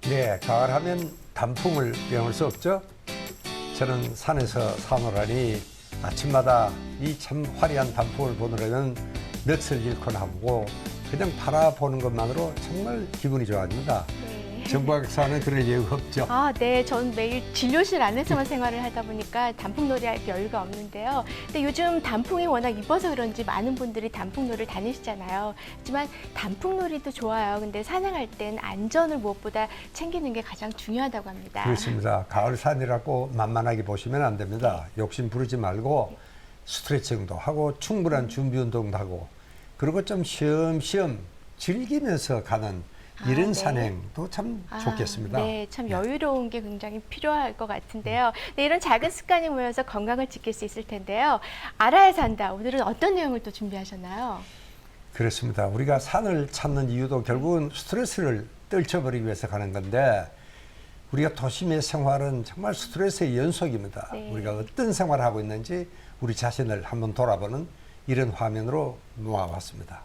네, 가을하면 단풍을 빼놓을 수 없죠. 저는 산에서 사노라니 아침마다 이 참 화려한 단풍을 보느라면 넋을 잃고 나보고 그냥 바라보는 것만으로 정말 기분이 좋아집니다. 정박사는 그럴 이유가 없죠. 아, 네. 전 매일 진료실 안에서만 생활을 하다 보니까 단풍놀이 할 여유가 없는데요. 근데 요즘 단풍이 워낙 이뻐서 그런지 많은 분들이 단풍놀이를 다니시잖아요. 하지만 단풍놀이도 좋아요. 근데 산행할 땐 안전을 무엇보다 챙기는 게 가장 중요하다고 합니다. 그렇습니다. 가을 산이라고 만만하게 보시면 안 됩니다. 욕심 부리지 말고 스트레칭도 하고 충분한 준비 운동도 하고 그리고 좀 쉬엄쉬엄 즐기면서 가는 이런 네. 산행도 참 좋겠습니다. 네, 참 여유로운 게 굉장히 필요할 것 같은데요. 네, 이런 작은 습관이 모여서 건강을 지킬 수 있을 텐데요. 알아야 산다. 오늘은 어떤 내용을 또 준비하셨나요? 그렇습니다. 우리가 산을 찾는 이유도 결국은 스트레스를 떨쳐버리기 위해서 가는 건데 우리가 도심의 생활은 정말 스트레스의 연속입니다. 네. 우리가 어떤 생활을 하고 있는지 우리 자신을 한번 돌아보는 이런 화면으로 모아봤습니다.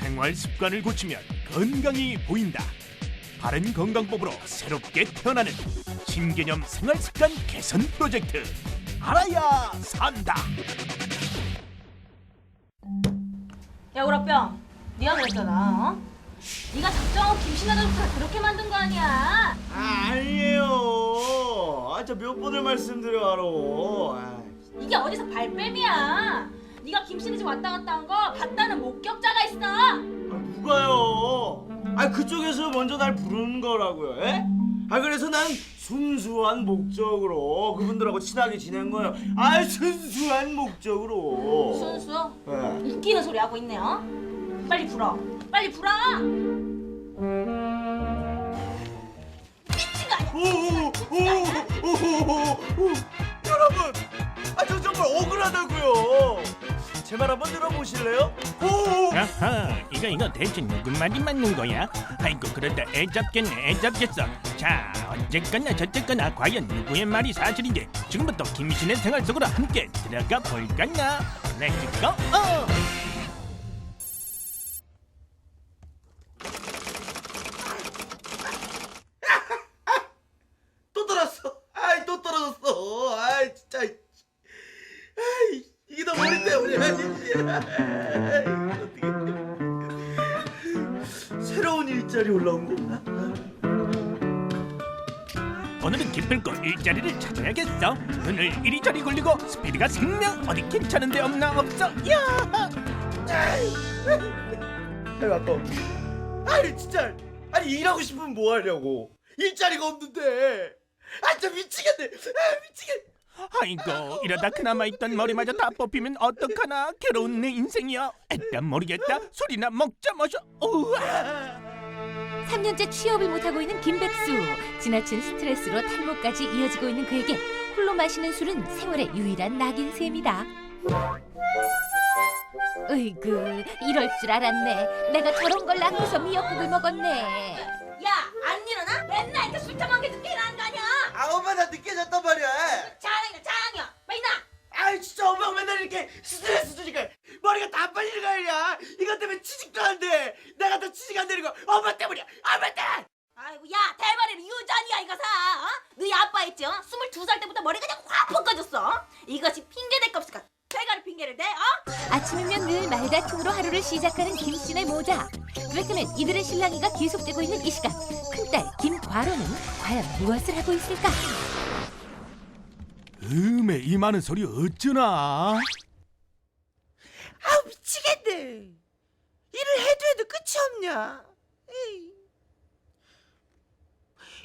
생활 습관을 고치면 건강이 보인다. 바른 건강법으로 새롭게 태어나는 신개념 생활 습관 개선 프로젝트 알아야 산다. 야 우라병, 네가 그랬잖아. 어? 네가 작정하고 김신아를 다 그렇게 만든 거 아니야. 아니에요. 저 몇 번을 말씀드려요. 이게 어디서 발뺌이야. 네가 김신아 집 왔다 갔다 한 거 봤다는 목격자가 있어. 누가요? 그쪽에서 먼저 날 부르는 거라고요. 에? 그래서 난 순수한 목적으로 그분들하고 친하게 지낸 거예요. 순수한 목적으로. 순수? 네. 웃기는 소리 하고 있네요. 빨리 불어. 빨리 불어. 미친 거 아니야? 여러분, 저 정말 억울하다고요. 제 말 한번 들어보실래요? 아하, 이거 대체 누구 말이 맞는 거야? 아이고 그러다 애잡겠네 애잡겠어. 자 어쨌거나 저쨌거나 과연 누구의 말이 사실인지 지금부터 김신의 생활 속으로 함께 들어가 볼까나. 렛츠고. 또 떨어졌어. 또 떨어졌어. 진짜. 이게 다 머리 때문이야. 어떻게. 새로운 일자리 올라온 건가? 오늘은 기필코 일자리를 찾아야겠어. 눈을 이리저리 굴리고 스피드가 생명. 어디 괜찮은 데 없나 없어. 야! 아까. 진짜. 일하고 싶으면 뭐 하려고? 일자리가 없는데. 진짜 미치겠네. 미치겠네. 아이고 이러다 그나마 있던 머리마저 다 뽑히면 어떡하나. 괴로운 내 인생이야. 일단 모르겠다. 술이나 먹자 마셔. 우와. 3년째 취업을 못하고 있는 김백수. 지나친 스트레스로 탈모까지 이어지고 있는 그에게 홀로 마시는 술은 생활의 유일한 낙인새입니다. 으이그, 이럴 줄 알았네. 내가 저런 걸 낳고서 미역국을 먹었네. 야, 안 일어나? 맨날 이렇게 술 처먹게 늦게 일어나는 거 아니야? 엄마 나 늦게 잤단 말이야. 자랑이야. 빨리 나. 진짜 엄마가 맨날 이렇게 스트레스 주니까 머리가 다 빨리는 거 아니야. 이것 때문에 취직도 안 돼. 내가 더 취직 안 되는 거 엄마 때문이야. 엄마 때문에. 아이고 야, 대머리는 유전이야 이거사. 너희 아빠 있지? 22살 때부터 머리가 그냥 확 벗겨졌어. 이것이 핑계 댈 거 없을까? 대가리 핑계를 대? 아침이면 늘 말다툼으로 하루를 시작하는 김씨네 모자. 그렇다면 이들의 실랑이가 계속되고 있는 이 시간, 큰딸 김과로는 과연 무엇을 하고 있을까? 이 많은 소리 어쩌나. 미치겠네. 일을 해도 끝이 없냐. 에이.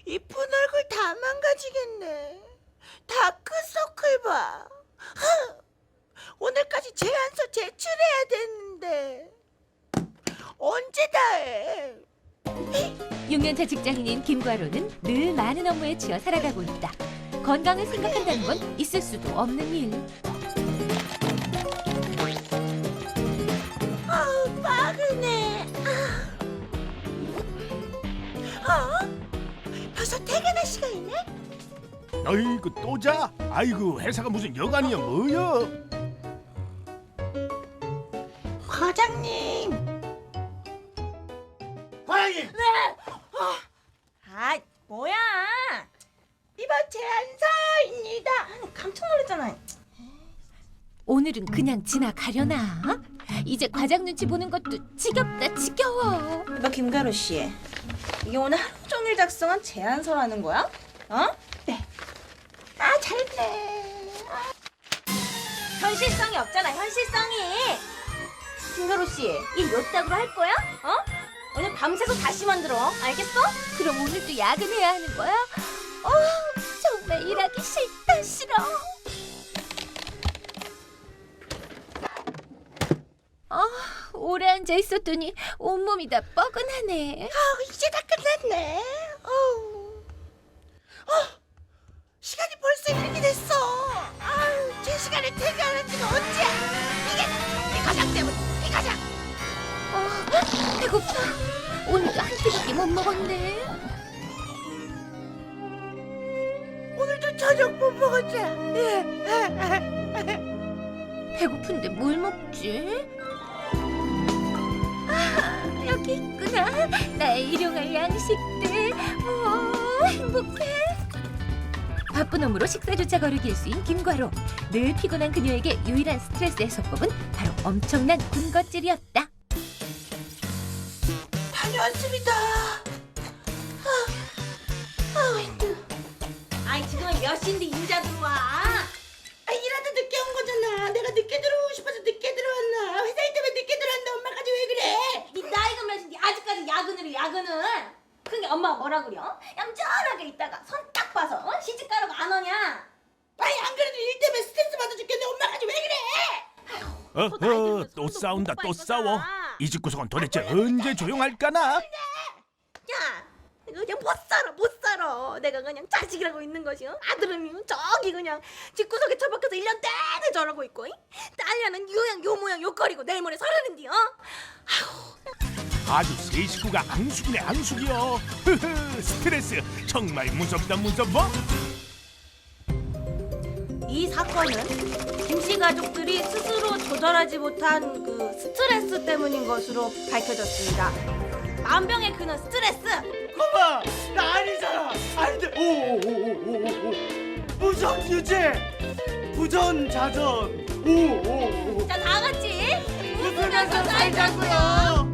이쁜 얼굴 다 망가지겠네. 다크서클 봐. 오늘까지 제안서 제출해야 되는데 언제 다 해. 6년차 직장인인 김과로는 늘 많은 업무에 치여 살아가고 있다. 건강을 생각한다는 건 있을 수도 없는 일. 빠르네. 벌써 퇴근할 시간이네? 아이고 또 자? 아이고 회사가 무슨 여간이야 뭐야? 과장님. 과장님. 사장님. 아, 뭐야? 이번 제안서입니다. 깜짝 놀랐잖아. 오늘은 그냥 지나가려나? 이제 과장 눈치 보는 것도 지겹다 지겨워. 너 김가루 씨, 이게 오늘 하루 종일 작성한 제안서라는 거야? 어? 아, 잘했네. 현실성이 없잖아, 현실성이. 김가루 씨, 일 요따구로 할 거야? 어? 오늘 밤새서 다시 만들어, 알겠어? 그럼 오늘도 야근해야 하는 거야? 정말 일하기 싫다 싫어. 오래 앉아 있었더니 온몸이 다 뻐근하네. 이제 다 끝났네. 시간이 벌써 이렇게 됐어. 제 시간에 퇴근하는 지가 언제야? 이게 이 과장 때문에, 이 과장. 배고파. 오늘도 한 끼밖에 못 먹었네. 오늘도 저녁 못 먹었잖아. 배고픈데 뭘 먹지? 여기 있구나. 나의 일용할 양식들. 행복해. 바쁜 업무로 식사조차 거르기 일수인 김과로. 늘 피곤한 그녀에게 유일한 스트레스 해소법은 바로 엄청난 군것질이었다. 다녀왔습니다. 아이, 지금 몇 시인데 인자 들어와? 일하다 늦게 온 거잖아. 내가 늦게 들어오고 싶어서 늦게 들어왔나. 회사 일 때문에 늦게 들어왔는데 엄마까지 왜 그래? 네 나이가 몇인데 아직까지 야근을. 그게 엄마가 뭐라 그려? 얌전하게 있다가 손 딱 봐서 시집 가라고 안 오냐? 안 그래도 일 때문에 스트레스 받아 죽겠는데 엄마까지 왜 그래? 어허, 또 싸운다, 또 싸워. 이 집구석은 도대체 언제 조용할까나? 야, 그냥 못 살아. 내가 그냥 자식이라고 있는 것이 아들은 저기 그냥 집구석에 처박혀서 1년 내내 저러고 있고 딸려는 요 모양 요 거리고 내일 모레 서른인데요. 아주 세 식구가 앙숙이네 앙숙이요. 스트레스 정말 무섭다 무서워. 이 사건은 김씨 가족들이 스스로 조절하지 못한 그 스트레스 때문인 것으로 밝혀졌습니다. 만병의 근원 스트레스. 엄마, 나 아니잖아. 아닌데. 오. 무전 유죄. 부전자전. 오. 자, 다 같이 웃으면서 살자고요.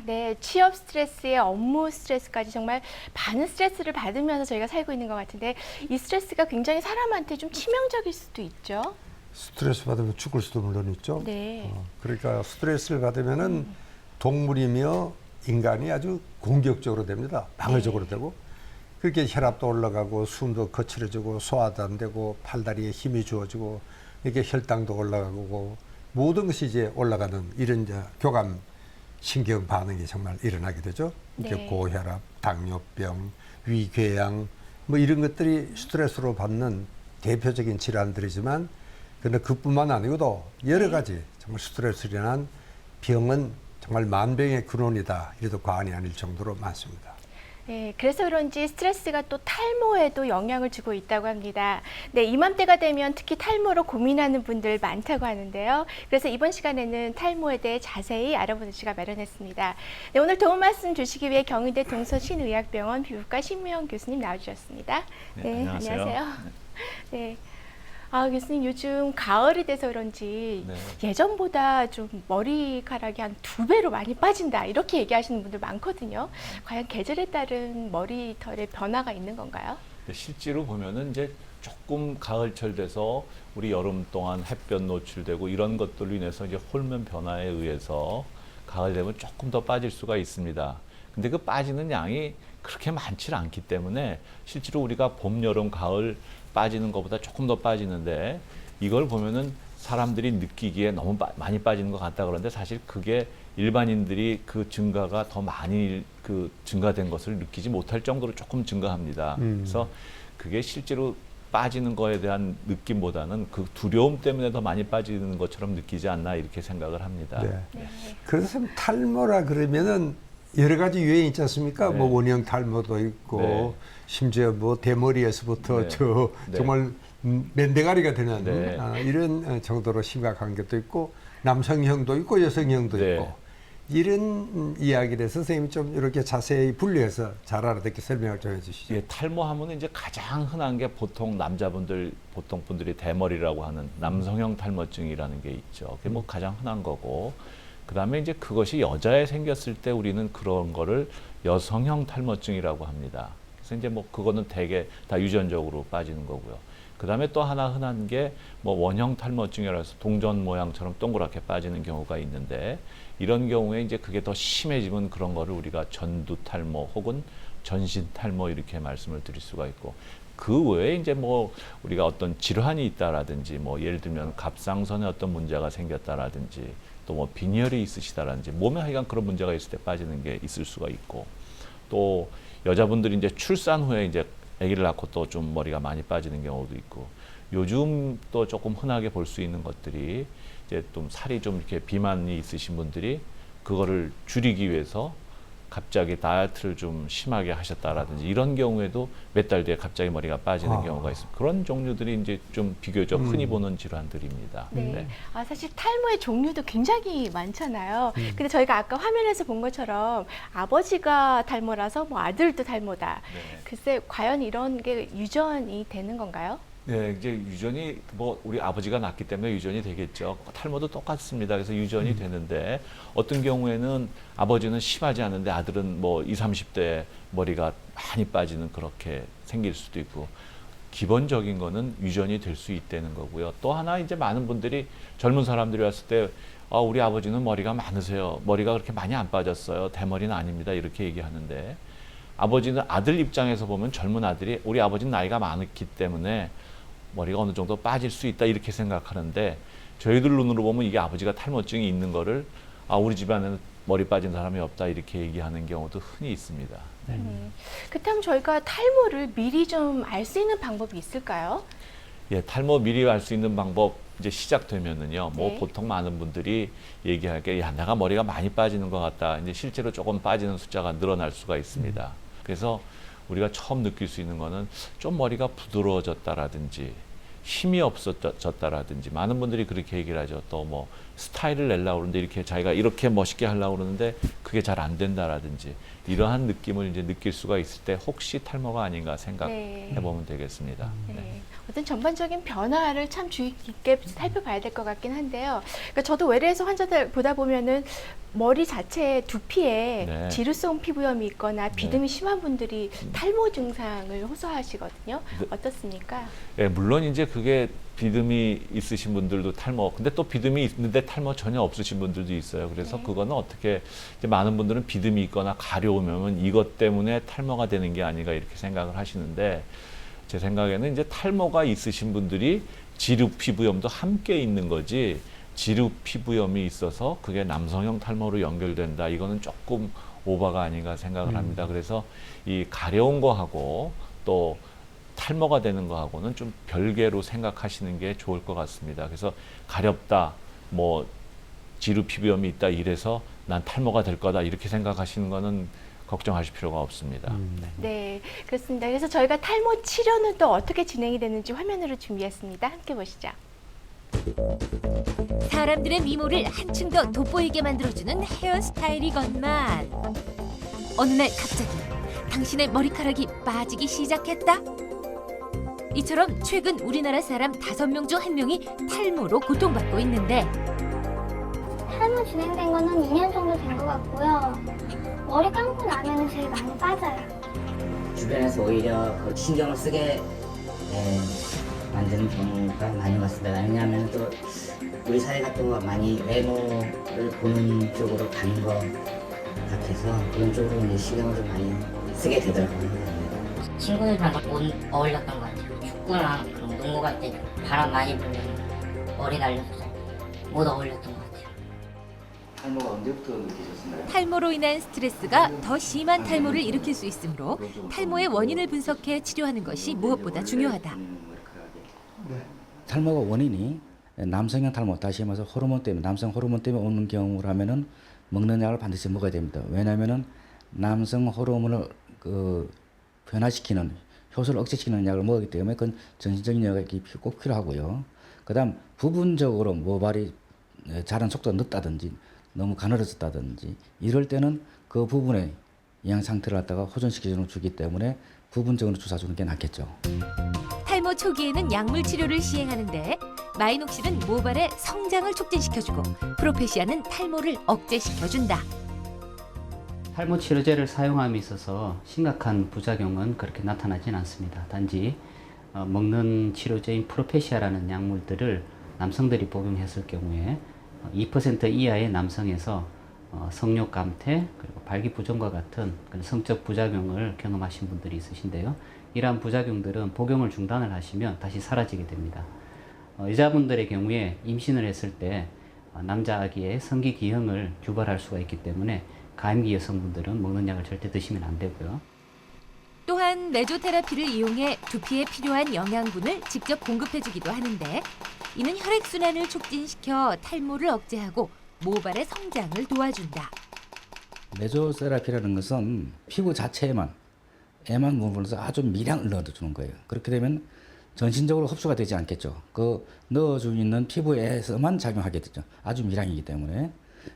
네. 취업 스트레스에 업무 스트레스까지 정말 많은 스트레스를 받으면서 저희가 살고 있는 것 같은데 이 스트레스가 굉장히 사람한테 좀 치명적일 수도 있죠. 스트레스 받으면 죽을 수도 물론 있죠. 네. 그러니까 스트레스를 받으면은 동물이며 인간이 아주 공격적으로 됩니다. 방어적으로 되고 그렇게 혈압도 올라가고 숨도 거칠어지고 소화도 안 되고 팔다리에 힘이 주어지고 이렇게 혈당도 올라가고 모든 것이 이제 올라가는 이런 이제 교감 신경 반응이 정말 일어나게 되죠. 이렇게 네. 고혈압, 당뇨병, 위궤양 뭐 이런 것들이 스트레스로 받는 대표적인 질환들이지만 그런데 그뿐만 아니고도 여러 가지 정말 스트레스로 인한 병은 정말 만병의 근원이다. 이래도 과언이 아닐 정도로 많습니다. 네, 그래서 그런지 스트레스가 또 탈모에도 영향을 주고 있다고 합니다. 네, 이맘때가 되면 특히 탈모로 고민하는 분들 많다고 하는데요. 그래서 이번 시간에는 탈모에 대해 자세히 알아보는 시간 마련했습니다. 네, 오늘 도움 말씀 주시기 위해 경희대 동서신의학병원 피부과 신무영 교수님 나와주셨습니다. 네, 안녕하세요. 네. 교수님 요즘 가을이 돼서 그런지 네. 예전보다 좀 머리카락이 한 2배로 많이 빠진다 이렇게 얘기하시는 분들 많거든요. 과연 계절에 따른 머리털의 변화가 있는 건가요? 실제로 보면은 이제 조금 가을철 돼서 우리 여름 동안 햇볕 노출되고 이런 것들로 인해서 이제 호르몬 변화에 의해서 가을 되면 조금 더 빠질 수가 있습니다. 근데 그 빠지는 양이 그렇게 많지 않기 때문에 실제로 우리가 봄, 여름, 가을 빠지는 것보다 조금 더 빠지는데 이걸 보면은 사람들이 느끼기에 너무 많이 빠지는 것 같다 그러는데 사실 그게 일반인들이 그 증가가 더 많이 그 증가된 것을 느끼지 못할 정도로 조금 증가합니다. 그래서 그게 실제로 빠지는 거에 대한 느낌보다는 그 두려움 때문에 더 많이 빠지는 것처럼 느끼지 않나 이렇게 생각을 합니다. 네. 그래서 탈모라 그러면은 여러 가지 유행이 있지 않습니까? 네. 뭐 원형 탈모도 있고 네. 심지어 뭐 대머리에서부터 네. 네. 정말 맨대가리가 되는 네. 이런 정도로 심각한 것도 있고 남성형도 있고 여성형도 네. 있고 이런 이야기를 선생님이 좀 이렇게 자세히 분류해서 잘 알아듣게 설명을 좀 해주시죠. 예, 탈모하면 이제 가장 흔한 게 보통 남자분들, 보통 분들이 대머리라고 하는 남성형 탈모증이라는 게 있죠. 그게 뭐 가장 흔한 거고, 그 다음에 이제 그것이 여자에 생겼을 때 우리는 그런 거를 여성형 탈모증이라고 합니다. 그래서 이제 뭐 그거는 대개 다 유전적으로 빠지는 거고요. 그 다음에 또 하나 흔한 게 뭐 원형 탈모증이라서 동전 모양처럼 동그랗게 빠지는 경우가 있는데, 이런 경우에 이제 그게 더 심해지면 그런 거를 우리가 전두 탈모 혹은 전신 탈모 이렇게 말씀을 드릴 수가 있고, 그 외에 이제 뭐 우리가 어떤 질환이 있다라든지 뭐 예를 들면 갑상선에 어떤 문제가 생겼다라든지 또 뭐 빈혈이 있으시다라든지 몸에 하여간 그런 문제가 있을 때 빠지는 게 있을 수가 있고, 또 여자분들이 이제 출산 후에 이제 아기를 낳고 또 좀 머리가 많이 빠지는 경우도 있고, 요즘 또 조금 흔하게 볼 수 있는 것들이 이제 좀 살이 좀 이렇게 비만이 있으신 분들이 그거를 줄이기 위해서 갑자기 다이어트를 좀 심하게 하셨다라든지 이런 경우에도 몇 달 뒤에 갑자기 머리가 빠지는 경우가 있습니다. 그런 종류들이 이제 좀 비교적 흔히 보는 질환들입니다. 네. 아, 사실 탈모의 종류도 굉장히 많잖아요. 근데 저희가 아까 화면에서 본 것처럼 아버지가 탈모라서 뭐 아들도 탈모다. 네. 글쎄, 과연 이런 게 유전이 되는 건가요? 네, 이제 유전이 뭐 우리 아버지가 낳기 때문에 유전이 되겠죠. 탈모도 똑같습니다. 그래서 유전이 되는데 어떤 경우에는 아버지는 심하지 않은데 아들은 뭐 20, 30대 머리가 많이 빠지는 그렇게 생길 수도 있고, 기본적인 거는 유전이 될 수 있다는 거고요. 또 하나 이제 많은 분들이 젊은 사람들이 왔을 때 우리 아버지는 머리가 많으세요. 머리가 그렇게 많이 안 빠졌어요. 대머리는 아닙니다. 이렇게 얘기하는데, 아버지는 아들 입장에서 보면 젊은 아들이 우리 아버지는 나이가 많기 때문에 머리가 어느 정도 빠질 수 있다 이렇게 생각하는데, 저희들 눈으로 보면 이게 아버지가 탈모증이 있는 거를 우리 집안에는 머리 빠진 사람이 없다 이렇게 얘기하는 경우도 흔히 있습니다. 네. 그렇다면 저희가 탈모를 미리 좀 알 수 있는 방법이 있을까요? 예, 탈모 미리 알 수 있는 방법 이제 시작되면은요, 뭐 네. 보통 많은 분들이 얘기하게 야 내가 머리가 많이 빠지는 것 같다. 이제 실제로 조금 빠지는 숫자가 늘어날 수가 있습니다. 그래서 우리가 처음 느낄 수 있는 거는 좀 머리가 부드러워졌다라든지 힘이 없어졌다라든지, 많은 분들이 그렇게 얘기를 하죠. 또 뭐 스타일을 내려고 그러는데 이렇게 자기가 이렇게 멋있게 하려고 그러는데 그게 잘 안 된다라든지, 이러한 느낌을 이제 느낄 수가 있을 때 혹시 탈모가 아닌가 생각해 보면 되겠습니다. 네. 어떤 전반적인 변화를 참 주의 깊게 살펴봐야 될 것 같긴 한데요. 그러니까 저도 외래에서 환자들 보다 보면은 머리 자체의 두피에 네. 지루성 피부염이 있거나 비듬이 심한 분들이 탈모 증상을 호소하시거든요. 네. 어떻습니까? 예, 물론 이제 그게 비듬이 있으신 분들도 탈모, 근데 또 비듬이 있는데 탈모 전혀 없으신 분들도 있어요. 그래서 네. 그거는 어떻게, 이제 많은 분들은 비듬이 있거나 가려우면 이것 때문에 탈모가 되는 게 아닌가 이렇게 생각을 하시는데, 제 생각에는 이제 탈모가 있으신 분들이 지루 피부염도 함께 있는 거지, 지루 피부염이 있어서 그게 남성형 탈모로 연결된다, 이거는 조금 오바가 아닌가 생각을 합니다. 그래서 이 가려운 거하고 또 탈모가 되는 거하고는 좀 별개로 생각하시는 게 좋을 것 같습니다. 그래서 가렵다, 뭐 지루 피부염이 있다 이래서 난 탈모가 될 거다 이렇게 생각하시는 거는 걱정하실 필요가 없습니다. 네, 그렇습니다. 그래서 저희가 탈모 치료는 또 어떻게 진행이 되는지 화면으로 준비했습니다. 함께 보시죠. 사람들의 미모를 한층 더 돋보이게 만들어주는 헤어스타일이건만, 어느 날 갑자기 당신의 머리카락이 빠지기 시작했다? 이처럼 최근 우리나라 사람 5명 중 1명이 탈모로 고통받고 있는데, 탈모 진행된 거는 2년 정도 된 것 같고요. 머리 감고 나면 제일 많이 빠져요. 주변에서 오히려 그 신경을 쓰게 만드는 경우가 많은 것 같습니다. 왜냐하면 또 우리 사회가 또 많이 외모를 보는 쪽으로 가는 것 같아서 그런 쪽으로 이제 신경을 좀 많이 쓰게 되더라고요. 친구들이랑 못 어울렸던 것 같아요. 축구나 그런 농구 갈 때 바람 많이 불면 머리 날려서 못 어울렸던 것 같아요. 탈모가 언제부터 느끼셨나요? 탈모로 인한 스트레스가 더 심한 탈모를 일으킬 수 있으므로 탈모의 원인을 분석해 치료하는 것이 무엇보다 중요하다. 탈모가 원인이 남성형 탈모, 다시 말해서 호르몬 때문에, 남성 호르몬 때문에 오는 경우라면은 먹는 약을 반드시 먹어야 됩니다. 왜냐하면은 남성 호르몬을 변화시키는, 효소를 억제시키는 약을 먹기 때문에 그건 정신적인 약이 꼭 필요하고요. 그다음 부분적으로 모발이 자란 속도가 늦다든지 너무 가늘어졌다든지 이럴 때는 그 부분의 영양 상태를 갖다가 호전시켜 주기 때문에 부분적으로 주사 주는 게 낫겠죠. 탈모 초기에는 약물 치료를 시행하는데 마이녹실은 모발의 성장을 촉진시켜주고 프로페시아는 탈모를 억제시켜준다. 탈모 치료제를 사용함에 있어서 심각한 부작용은 그렇게 나타나진 않습니다. 단지 먹는 치료제인 프로페시아라는 약물들을 남성들이 복용했을 경우에 2% 이하의 남성에서 성욕 감퇴 그리고 발기부전과 같은 성적 부작용을 경험하신 분들이 있으신데요. 이러한 부작용들은 복용을 중단을 하시면 다시 사라지게 됩니다. 여자분들의 경우에 임신을 했을 때 남자 아기의 성기 기형을 유발할 수가 있기 때문에 가임기 여성분들은 먹는 약을 절대 드시면 안 되고요. 또한 메조테라피를 이용해 두피에 필요한 영양분을 직접 공급해주기도 하는데 이는 혈액순환을 촉진시켜 탈모를 억제하고 모발의 성장을 도와준다. 메조세라피라는 것은 피부 자체에만 부분에서 아주 미량을 넣어주는 거예요. 그렇게 되면 전신적으로 흡수가 되지 않겠죠. 그 넣어주 있는 피부에서만 작용하게 되죠. 아주 미량이기 때문에.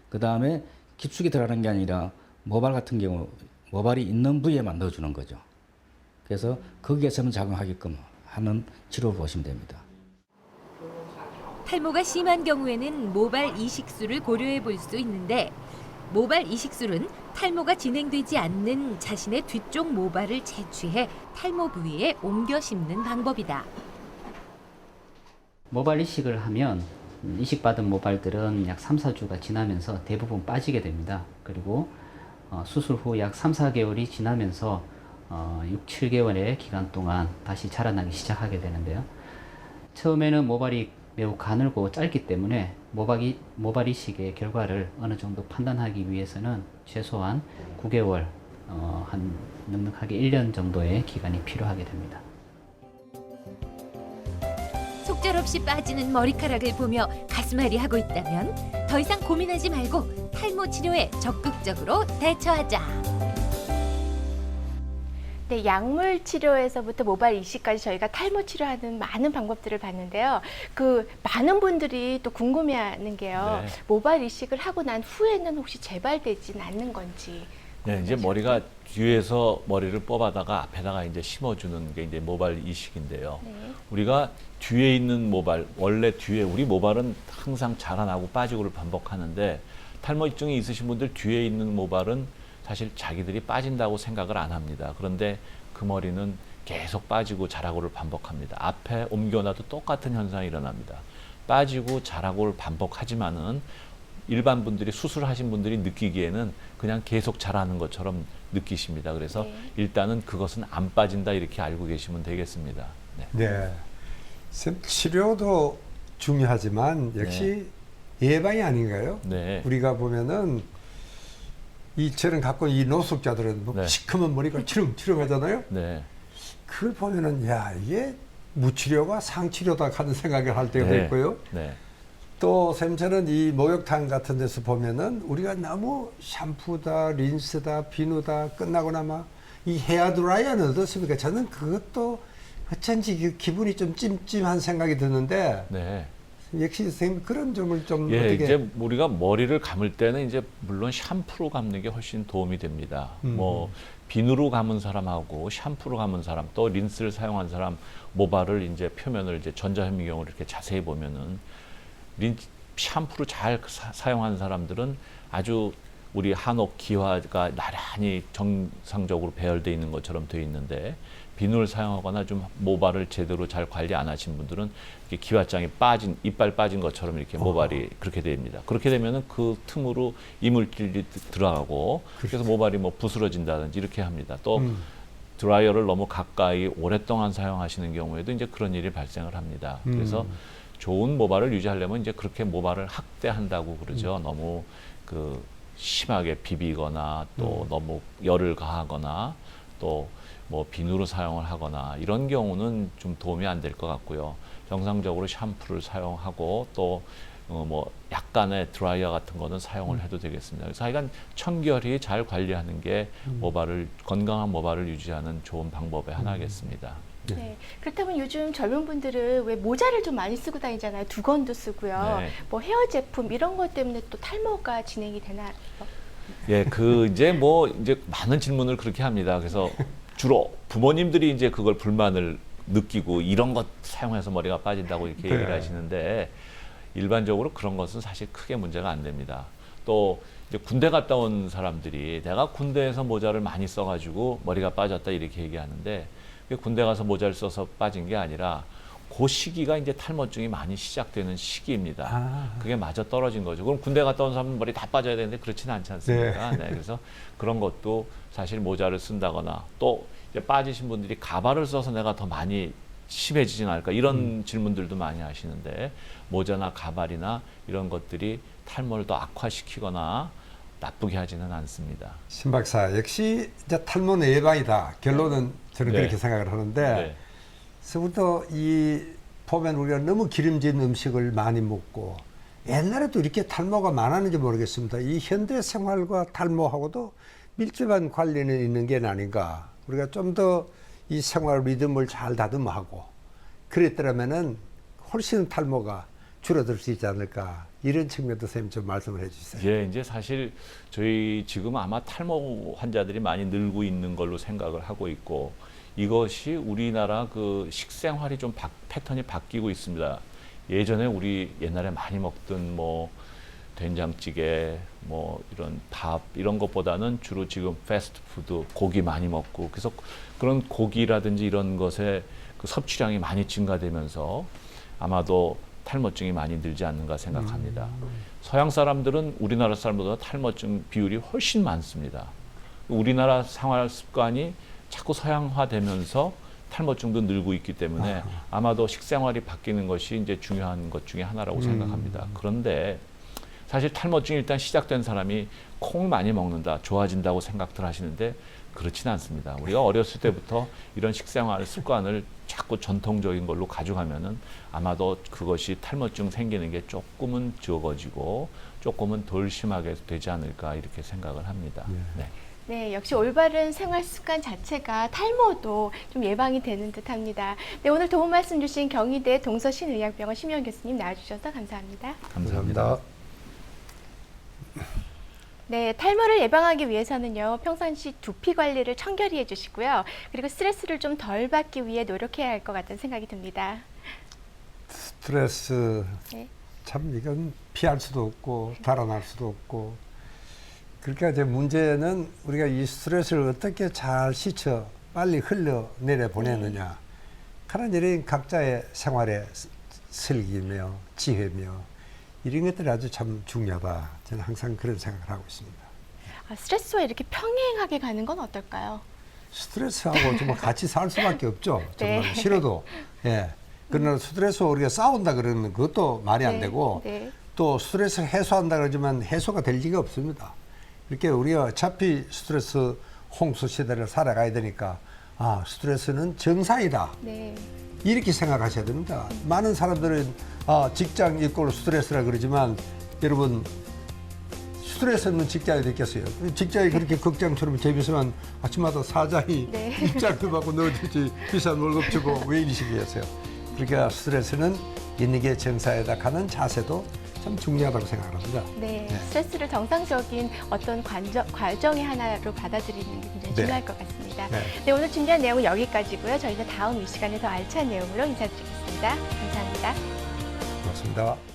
그 다음에 깊숙이 들어가는 게 아니라 모발 같은 경우 모발이 있는 부위에만 넣어주는 거죠. 그래서 거기에서만 작용하게끔 하는 치료를 보시면 됩니다. 탈모가 심한 경우에는 모발 이식술을 고려해 볼 수 있는데 모발 이식술은 탈모가 진행되지 않는 자신의 뒤쪽 모발을 채취해 탈모 부위에 옮겨 심는 방법이다. 모발 이식을 하면 이식받은 모발들은 약 3, 4주가 지나면서 대부분 빠지게 됩니다. 그리고 수술 후 약 3, 4개월이 지나면서 6, 7개월의 기간 동안 다시 자라나기 시작하게 되는데요. 처음에는 모발이 매우 가늘고 짧기 때문에 모발 이식의 결과를 어느 정도 판단하기 위해서는 최소한 9개월, 한 넉넉하게 1년 정도의 기간이 필요하게 됩니다. 속절없이 빠지는 머리카락을 보며 가슴앓이 하고 있다면 더 이상 고민하지 말고 탈모 치료에 적극적으로 대처하자. 네, 약물 치료에서부터 모발 이식까지 저희가 탈모 치료하는 많은 방법들을 봤는데요. 그 많은 분들이 또 궁금해하는 게요. 네. 모발 이식을 하고 난 후에는 혹시 재발되진 않는 건지. 네, 이제 머리가 뒤에서 머리를 뽑아다가 앞에다가 이제 심어주는 게 이제 모발 이식인데요. 네. 우리가 뒤에 있는 모발, 원래 뒤에 우리 모발은 항상 자라나고 빠지고를 반복하는데 탈모증이 있으신 분들 뒤에 있는 모발은 사실 자기들이 빠진다고 생각을 안 합니다. 그런데 그 머리는 계속 빠지고 자라고를 반복합니다. 앞에 옮겨놔도 똑같은 현상이 일어납니다. 빠지고 자라고를 반복하지만은 일반 분들이 수술하신 분들이 느끼기에는 그냥 계속 자라는 것처럼 느끼십니다. 그래서 네. 일단은 그것은 안 빠진다 이렇게 알고 계시면 되겠습니다. 네. 네. 치료도 중요하지만 역시 예방이 아닌가요? 네. 우리가 보면은 이처럼 갖고 이 노숙자들은 뭐 네. 시커먼 머리가 치렁치렁하잖아요. 네. 그걸 보면은 야 이게 무치료가 상치료다 하는 생각을 할 때가 네. 있고요. 네. 또 샘처럼 이 목욕탕 같은 데서 보면은 우리가 너무 샴푸다, 린스다, 비누다 끝나고 나면 이 헤어드라이어는 어떻습니까? 저는 그것도 어쩐지 기분이 좀 찜찜한 생각이 드는데 네. 역시 선생님 그런 점을 좀 예, 어떻게 이제 우리가 머리를 감을 때는 이제 물론 샴푸로 감는 게 훨씬 도움이 됩니다. 뭐 비누로 감은 사람하고 샴푸로 감은 사람 또 린스를 사용한 사람 모발을 이제 표면을 이제 전자현미경으로 이렇게 자세히 보면은 샴푸로 잘 사용한 사람들은 아주 우리 한옥 기화가 나란히 정상적으로 배열되어 있는 것처럼 되어 있는데 비누를 사용하거나 좀 모발을 제대로 잘 관리 안 하신 분들은 이렇게 기와장이 빠진 이빨 빠진 것처럼 이렇게 모발이 그렇게 됩니다. 그렇게 되면은 그 틈으로 이물질이 들어가고 그래서 모발이 뭐 부스러진다든지 이렇게 합니다. 또 드라이어를 너무 가까이 오랫동안 사용하시는 경우에도 이제 그런 일이 발생을 합니다. 그래서 좋은 모발을 유지하려면 이제 그렇게 모발을 확대한다고 그러죠. 너무 그 심하게 비비거나 또 너무 열을 가하거나 또 뭐 비누로 사용을 하거나 이런 경우는 좀 도움이 안 될 것 같고요. 정상적으로 샴푸를 사용하고 또 뭐 약간의 드라이어 같은 거는 사용을 해도 되겠습니다. 그래서 하여간 청결히 잘 관리하는 게 모발을 건강한 모발을 유지하는 좋은 방법의 하나겠습니다. 네. 그렇다면 요즘 젊은 분들은 왜 모자를 좀 많이 쓰고 다니잖아요. 두건도 쓰고요. 네. 뭐 헤어 제품 이런 것 때문에 또 탈모가 진행이 되나요? 예, 이제 많은 질문을 그렇게 합니다. 그래서 주로 부모님들이 이제 그걸 불만을 느끼고 이런 것 사용해서 머리가 빠진다고 이렇게 네. 얘기를 하시는데 일반적으로 그런 것은 사실 크게 문제가 안 됩니다. 또 이제 군대 갔다 온 사람들이 내가 군대에서 모자를 많이 써가지고 머리가 빠졌다 이렇게 얘기하는데 그게 군대 가서 모자를 써서 빠진 게 아니라 그 시기가 이제 탈모증이 많이 시작되는 시기입니다. 그게 맞아 떨어진 거죠. 그럼 군대 갔다 온 사람은 머리 다 빠져야 되는데 그렇지는 않지 않습니까? 네. 그래서 그런 것도 사실 모자를 쓴다거나 또 이제 빠지신 분들이 가발을 써서 내가 더 많이 심해지진 않을까 이런 질문들도 많이 하시는데 모자나 가발이나 이런 것들이 탈모를 더 악화시키거나 나쁘게 하지는 않습니다. 신 박사 역시 이제 탈모는 예방이다. 결론은 저는 네. 그렇게 생각을 하는데 네. 그래서부터 보면 우리가 너무 기름진 음식을 많이 먹고 옛날에도 이렇게 탈모가 많았는지 모르겠습니다. 이 현대 생활과 탈모하고도 밀접한 관련이 있는 게 아닌가. 우리가 좀 더 이 생활 리듬을 잘 다듬어하고 그랬더라면은 훨씬 탈모가 줄어들 수 있지 않을까. 이런 측면도 선생님 좀 말씀을 해주세요. 예, 이제 사실 저희 지금 아마 탈모 환자들이 많이 늘고 있는 걸로 생각을 하고 있고 이것이 우리나라 그 식생활이 좀 패턴이 바뀌고 있습니다. 예전에 우리 옛날에 많이 먹던 뭐 된장찌개, 뭐 이런 밥 이런 것보다는 주로 지금 패스트푸드 고기 많이 먹고 그래서 그런 고기라든지 이런 것의 그 섭취량이 많이 증가되면서 아마도 탈모증이 많이 늘지 않는가 생각합니다. 서양 사람들은 우리나라 사람보다 탈모증 비율이 훨씬 많습니다. 우리나라 생활 습관이 자꾸 서양화되면서 탈모증도 늘고 있기 때문에 아마도 식생활이 바뀌는 것이 이제 중요한 것 중에 하나라고 생각합니다. 그런데 사실 탈모증이 일단 시작된 사람이 콩을 많이 먹는다, 좋아진다고 생각들 하시는데 그렇지는 않습니다. 우리가 어렸을 때부터 이런 식생활 습관을 자꾸 전통적인 걸로 가져가면은 아마도 그것이 탈모증 생기는 게 조금은 적어지고 조금은 덜 심하게 되지 않을까 이렇게 생각을 합니다. 네. 네, 역시 올바른 생활 습관 자체가 탈모도 좀 예방이 되는 듯합니다. 네, 오늘 도움 말씀 주신 경희대 동서신의학병원 심영 교수님 나와주셔서 감사합니다. 감사합니다. 네, 탈모를 예방하기 위해서는요, 평상시 두피 관리를 청결히 해주시고요. 그리고 스트레스를 좀 덜 받기 위해 노력해야 할 것 같다는 생각이 듭니다. 스트레스 네. 참 이건 피할 수도 없고 달아날 수도 없고 그러니까 이제 문제는 우리가 이 스트레스를 어떻게 잘 씻어 빨리 흘러내려 보내느냐 그런 일이 각자의 생활의 슬기며 지혜며 이런 것들이 아주 참 중요하다. 저는 항상 그런 생각을 하고 있습니다. 스트레스와 이렇게 평행하게 가는 건 어떨까요? 스트레스하고 정말 같이 살 수밖에 없죠. 정말 네. 싫어도. 예. 그러나 스트레스와 우리가 싸운다 그러면 그것도 말이 안 네, 되고 네. 또 스트레스 해소한다 그러지만 해소가 될 리가 없습니다. 이렇게 우리가 어차피 스트레스 홍수 시대를 살아가야 되니까 스트레스는 정상이다. 네. 이렇게 생각하셔야 됩니다. 많은 사람들은 직장 이꼴 스트레스라 그러지만 여러분 스트레스 없는 직장이 됐겠어요. 직장이 그렇게 극장처럼 재밌으면 아침마다 사장이 네. 입장도 받고 넣어주지 비싼 월급 주고 왜 이러시겠어요. 그러니까 스트레스는 있는 게 정상이다 하는 자세도 참 중요하다고 생각합니다. 네, 네. 스트레스를 정상적인 어떤 과정의 하나로 받아들이는 게 굉장히 네. 중요할 것 같습니다. 네. 네, 오늘 준비한 내용은 여기까지고요. 저희는 다음 이 시간에 더 알찬 내용으로 인사드리겠습니다. 감사합니다. 고맙습니다.